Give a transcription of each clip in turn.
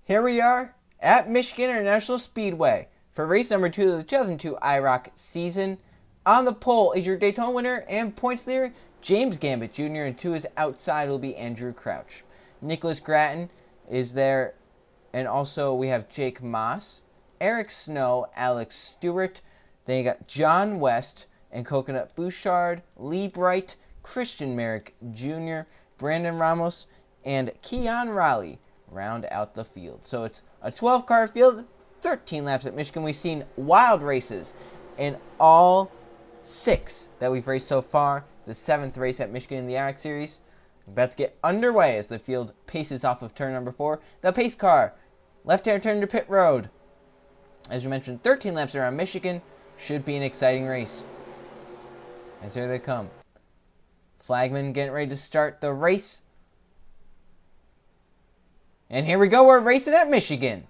Here we are at Michigan International Speedway for race number 2 of the 2002 IROC season. On the pole is your Daytona winner and points leader, James Gambit Jr., and to his outside will be Andrew Crouch. Nicholas Gratton is there, and also we have Jake Moss, Eric Snow, Alex Stewart. Then you got John West and Coconut Bouchard, Lee Bright, Christian Merrick Jr., Brandon Ramos, and Keon Raleigh round out the field. So it's a 12-car field, 13 laps at Michigan. We've seen wild races in all 6 that we've raced so far. The 7th race at Michigan in the IROC series about to get underway as the field paces off of turn number 4. The pace car, left-hand turn to pit road. As we mentioned, 13 laps around Michigan. Should be an exciting race. As here they come. Flagman getting ready to start the race. And here we go, we're racing at Michigan.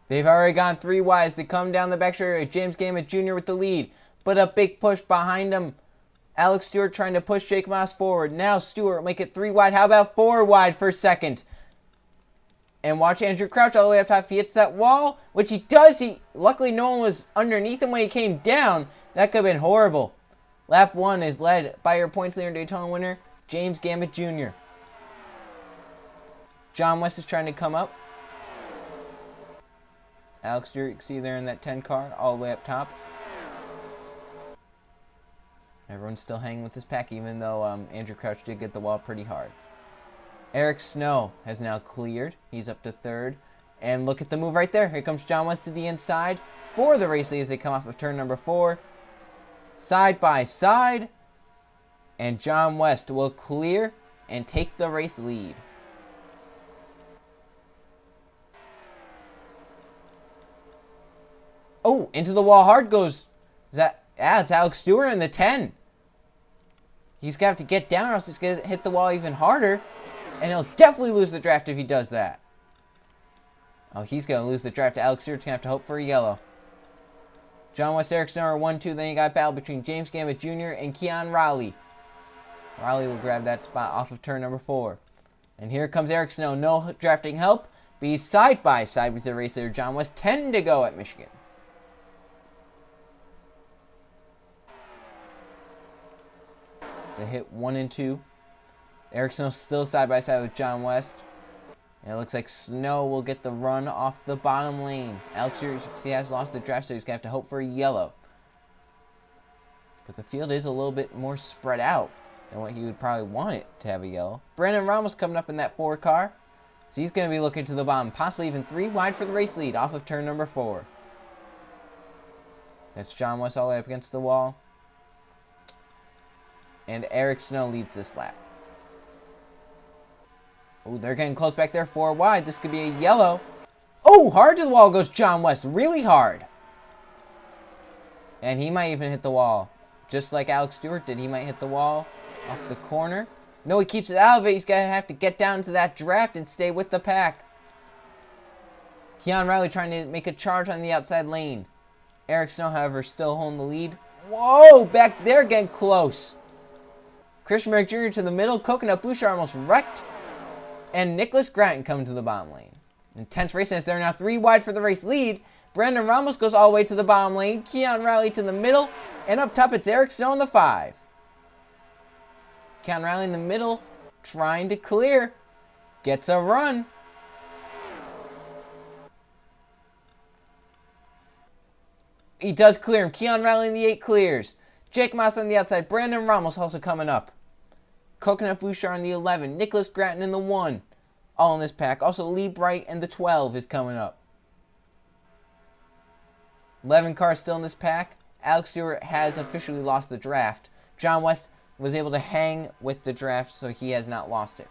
They've already gone 3 wide as they come down the backstretch. James Gambit Jr. with the lead, but a big push behind him. Alex Stewart trying to push Jake Moss forward. Now Stewart make it 3 wide. How about 4 wide for second? And watch Andrew Crouch all the way up top. If he hits that wall, which he does. Luckily no one was underneath him when he came down. That could have been horrible. Lap 1 is led by your points leader and Daytona winner, James Gambit Jr. John West is trying to come up. Alex Stewart, you can see there in that 10 car, all the way up top. Everyone's still hanging with this pack, even though Andrew Crouch did get the wall pretty hard. Eric Snow has now cleared. He's up to 3rd. And look at the move right there. Here comes John West to the inside for the race lead as they come off of turn number 4. Side by side. And John West will clear and take the race lead. Oh, into the wall hard goes. It's Alex Stewart in the 10. He's going to have to get down or else he's going to hit the wall even harder. And he'll definitely lose the draft if he does that. Oh, he's going to lose the draft. Alex Stewart's going to have to hope for a yellow. John West, Eric Snow are 1-2. Then you got a battle between James Gambit Jr. and Keon Raleigh. Raleigh will grab that spot off of turn number 4. And here comes Eric Snow. No drafting help. But he's side by side with the race leader, John West. 10 to go at Michigan. They hit 1 and 2. Eric Snow still side by side with John West. And it looks like Snow will get the run off the bottom lane. Alex Stewart, he has lost the draft, so he's going to have to hope for a yellow. But the field is a little bit more spread out than what he would probably want it to have a yellow. Brandon Ramos coming up in that 4 car. So he's going to be looking to the bottom. Possibly even 3 wide for the race lead off of turn number 4. That's John West all the way up against the wall. And Eric Snow leads this lap. Oh, they're getting close back there. 4 wide. This could be a yellow. Oh, hard to the wall goes John West. Really hard. And he might even hit the wall. Just like Alex Stewart did. He might hit the wall off the corner. No, he keeps it out of it. He's going to have to get down to that draft and stay with the pack. Keon Raleigh trying to make a charge on the outside lane. Eric Snow, however, still holding the lead. Whoa, back there getting close. Christian Merrick Jr. to the middle. Coconut Bouchard almost wrecked. And Nicholas Gratton coming to the bottom lane. Intense race as they're now 3 wide for the race lead. Brandon Ramos goes all the way to the bottom lane. Keon Raleigh to the middle. And up top it's Eric Snow in the 5. Keon Raleigh in the middle. Trying to clear. Gets a run. He does clear him. Keon Raleigh in the 8 clears. Jake Moss on the outside. Brandon Ramos also coming up. Coconut Bouchard in the 11. Nicholas Gratton in the 1. All in this pack. Also Lee Bright and the 12 is coming up. 11 cars still in this pack. Alex Stewart has officially lost the draft. John West was able to hang with the draft, so he has not lost it.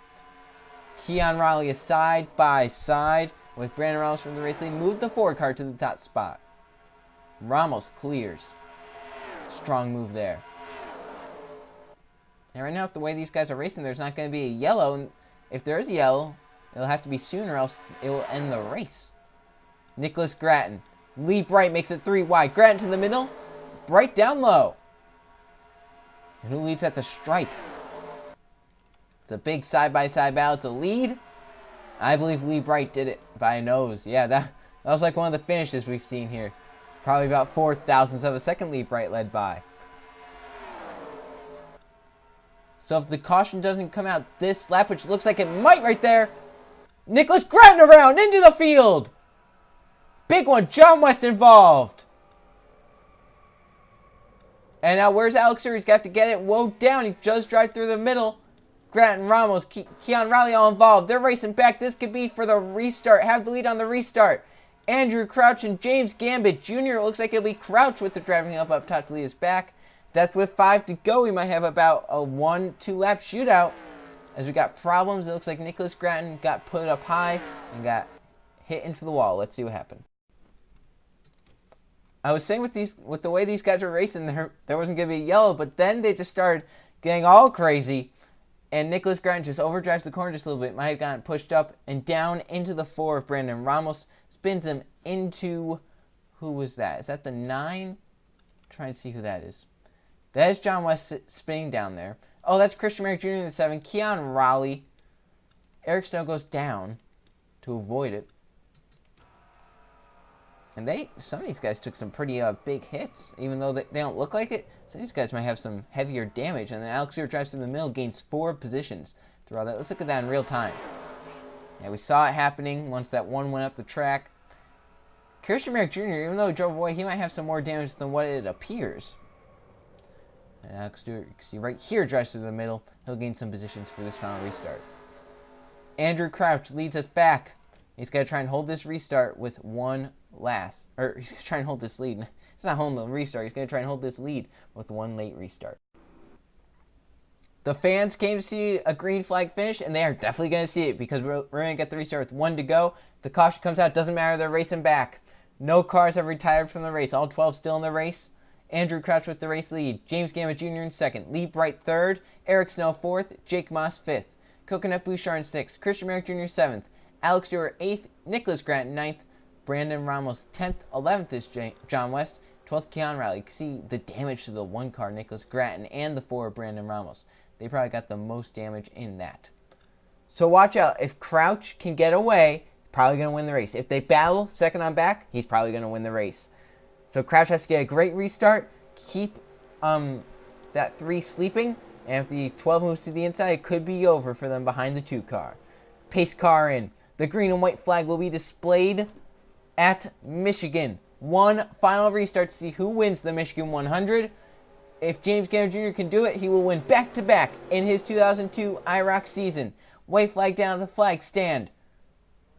Keon Raleigh is side by side with Brandon Ramos from the race lead. Moved the 4 car to the top spot. Ramos clears. Strong move there. And right now, with the way these guys are racing, there's not going to be a yellow. And if there is a yellow, it'll have to be soon or else it will end the race. Nicholas Grattan. Lee Bright makes it 3 wide. Grattan to the middle. Bright down low. And who leads at the stripe? It's a big side-by-side battle to lead. I believe Lee Bright did it by a nose. Yeah, that was like one of the finishes we've seen here. Probably about 4 thousandths of a second Lee Bright led by. So if the caution doesn't come out this lap, which looks like it might right there, Nicholas Grattan around into the field. Big one, John West involved. And now where's Alex Stewart? He's got to get it. Whoa, down. He does drive through the middle. Grattan, Ramos, Keon Riley all involved. They're racing back. This could be for the restart. Have the lead on the restart. Andrew Crouch and James Gambit Jr. It looks like it'll be Crouch with the driving up top to lead us back. That's with 5 to go. We might have about a 1-2 lap shootout. As we got problems, it looks like Nicholas Grattan got put up high and got hit into the wall. Let's see what happened. I was saying with the way these guys were racing, there wasn't going to be yellow, but then they just started getting all crazy. And Nicholas Grattan just overdrives the corner just a little bit. Might have gotten pushed up and down into the 4 of Brandon Ramos. Spins him into, who was that? Is that the 9? Trying to see who that is. That is John West spinning down there. Oh, that's Christian Merrick Jr. in the 7. Keon Raleigh. Eric Snow goes down to avoid it. And some of these guys took some pretty big hits, even though they don't look like it. Some of these guys might have some heavier damage. And then Alex Stewart drives through the middle, gains 4 positions through all that. Let's look at that in real time. Yeah, we saw it happening once that one went up the track. Christian Merrick Jr., even though he drove away, he might have some more damage than what it appears. And Alex Stewart, you can see right here, drives through the middle. He'll gain some positions for this final restart. Andrew Crouch leads us back. He's got to try and hold this restart with one last. Or he's going to try and hold this lead. He's not holding the restart. He's going to try and hold this lead with one late restart. The fans came to see a green flag finish, and they are definitely going to see it because we're going to get the restart with 1 to go. If the caution comes out, doesn't matter. They're racing back. No cars have retired from the race. All 12 still in the race. Andrew Crouch with the race lead. James Gambit Jr. in 2nd. Lee Bright 3rd. Eric Snell 4th. Jake Moss 5th. Coconut Bouchard in 6th. Christian Merrick Jr. 7th. Alex Stewart 8th. Nicholas Grattan 9th. Brandon Ramos 10th. 11th is John West. 12th Keon Riley. You can see the damage to the 1 car, Nicholas Grattan, and the 4 Brandon Ramos. They probably got the most damage in that. So watch out. If Crouch can get away, probably going to win the race. If they battle second on back, he's probably going to win the race. So Crouch has to get a great restart, keep that 3 sleeping, and if the 12 moves to the inside, it could be over for them behind the 2 car. Pace car in. The green and white flag will be displayed at Michigan. One final restart to see who wins the Michigan 100. If James Gambit Jr. can do it, he will win back-to-back in his 2002 IROC season. White flag down at the flag stand.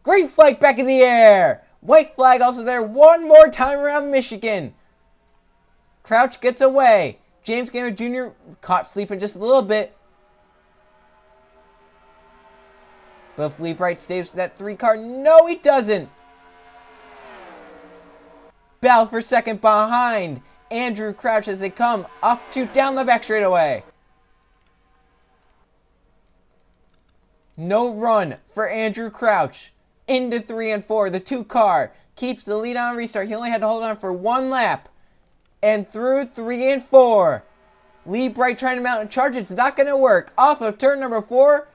Green flag back in the air. White flag also there one more time around Michigan. Crouch gets away. James Gambit Jr. caught sleeping just a little bit. But if Lee Bright stays with that 3 car, no he doesn't. Battle for second behind Andrew Crouch as they come up to down the back straightaway. No run for Andrew Crouch. Into 3 and 4. The 2 car keeps the lead on restart. He only had to hold on for 1 lap. And through 3 and 4. Lee Bright trying to mount a charge. It's not going to work. Off of turn number 4.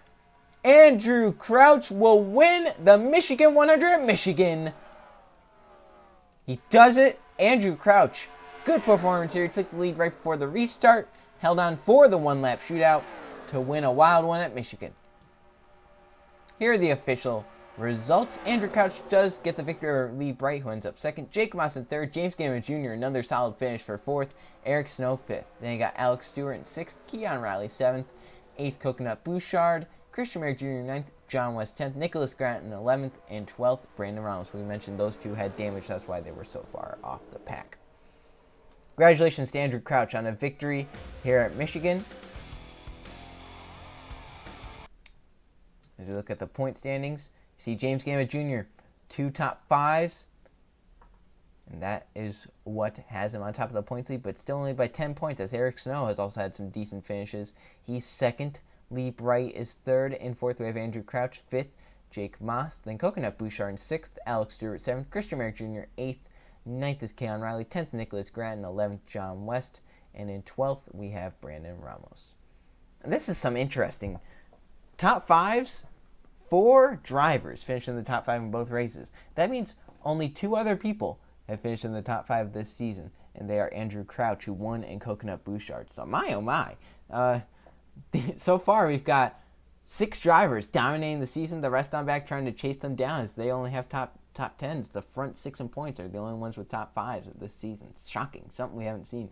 Andrew Crouch will win the Michigan 100 at Michigan. He does it. Andrew Crouch. Good performance here. He took the lead right before the restart. Held on for the 1 lap shootout to win a wild one at Michigan. Here are the official results. Andrew Crouch does get the victory over Lee Bright, who ends up 2nd. Jake Moss in 3rd. James Gambit Jr. another solid finish for 4th. Eric Snow 5th. Then you got Alex Stewart in 6th. Keon Riley 7th. 8th Coconut Bouchard. Christian Merrick Jr. 9th. John West 10th. Nicholas Grattan 11th. And 12th Brandon Ramos. We mentioned those 2 had damage. That's why they were so far off the pack. Congratulations to Andrew Crouch on a victory here at Michigan. As we look at the point standings, you see James Gambit Jr., 2 top 5s. And that is what has him on top of the points lead, but still only by 10 points, as Eric Snow has also had some decent finishes. He's second. Lee Bright is third. In fourth, we have Andrew Crouch. Fifth, Jake Moss. Then Coconut Bouchard in sixth. Alex Stewart seventh. Christian Merrick Jr. eighth. Ninth is Keon Riley. 10th, Nicholas Gratton. 11th, John West. And in 12th, we have Brandon Ramos. And this is some interesting top fives. 4 drivers finished in the top 5 in both races. That means only 2 other people have finished in the top 5 this season, and they are Andrew Crouch, who won, and Coconut Bouchard. So my oh my. So far we've got 6 drivers dominating the season, the rest on back trying to chase them down as they only have top 10s. The front 6 in points are the only ones with top 5s of this season. It's shocking, something we haven't seen.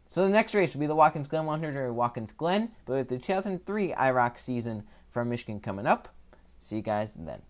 So the next race will be the Watkins Glen 100 or Watkins Glen, but with the 2003 IROC season from Michigan coming up. See you guys then.